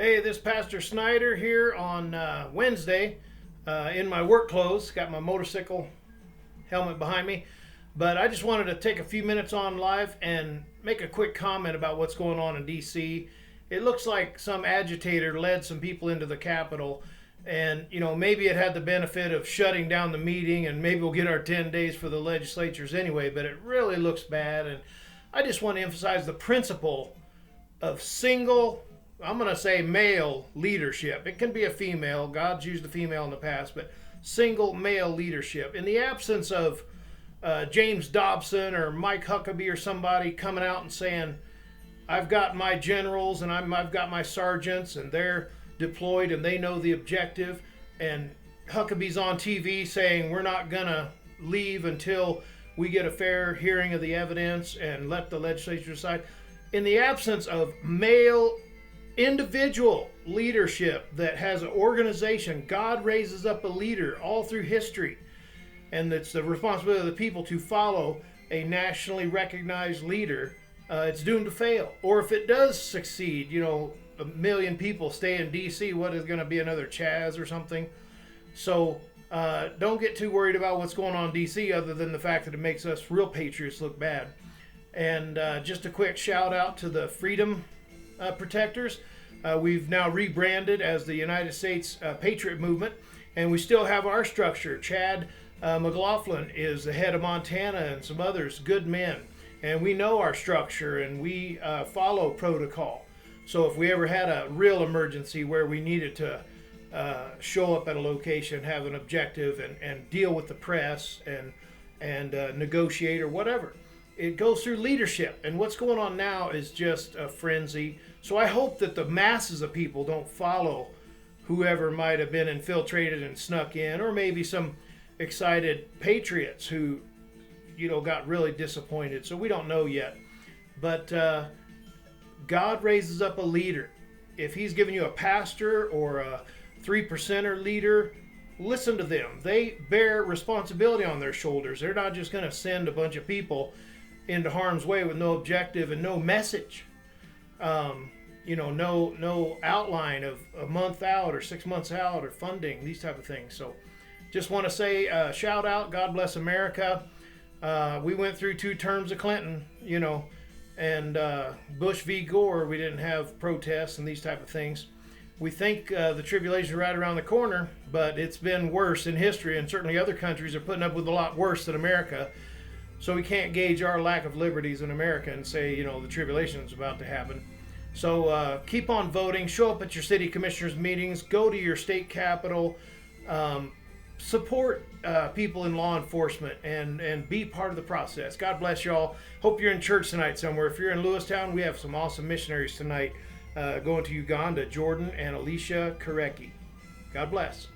Hey, this Pastor Snyder here on Wednesday in my work clothes. Got my motorcycle helmet behind me. But I just wanted to take a few minutes on live and make a quick comment about what's going on in D.C. It looks like some agitator led some people into the Capitol. And, maybe it had the benefit of shutting down the meeting, and maybe we'll get our 10 days for the legislatures anyway. But it really looks bad. And I just want to emphasize the principle of single, I'm going to say male leadership. It can be a female. God's used the female in the past, but single male leadership. In the absence of James Dobson or Mike Huckabee or somebody coming out and saying, I've got my generals and I've got my sergeants and they're deployed and they know the objective, and Huckabee's on TV saying we're not going to leave until we get a fair hearing of the evidence and let the legislature decide. In the absence of male individual leadership that has an organization, God raises up a leader all through history, and it's the responsibility of the people to follow a nationally recognized leader. It's doomed to fail. Or if it does succeed, a million people stay in D.C., what is going to be another Chaz or something? So don't get too worried about what's going on in D.C. other than the fact that it makes us real patriots look bad. And just a quick shout out to the Freedom Protectors. We've now rebranded as the United States Patriot Movement, and we still have our structure. Chad McLaughlin is the head of Montana and some others, good men. And we know our structure and we follow protocol. So if we ever had a real emergency where we needed to show up at a location, have an objective, and deal with the press and negotiate or whatever, it goes through leadership. And what's going on now is just a frenzy. So I hope that the masses of people don't follow whoever might have been infiltrated and snuck in, or maybe some excited patriots who, got really disappointed. So we don't know yet. But God raises up a leader. If he's giving you a pastor or a 3%er leader, listen to them. They bear responsibility on their shoulders. They're not just going to send a bunch of people into harm's way with no objective and no message. No outline of a month out or 6 months out or funding, these type of things. So just want to say shout out, God bless America. We went through 2 terms of Clinton, and Bush v. Gore, we didn't have protests and these type of things. We think the tribulation is right around the corner, but it's been worse in history, and certainly other countries are putting up with a lot worse than America. So we can't gauge our lack of liberties in America and say, the tribulation is about to happen. So keep on voting. Show up at your city commissioners meetings. Go to your state capitol. Support people in law enforcement and be part of the process. God bless y'all. Hope you're in church tonight somewhere. If you're in Lewistown, we have some awesome missionaries tonight going to Uganda, Jordan, and Alicia Kareki. God bless.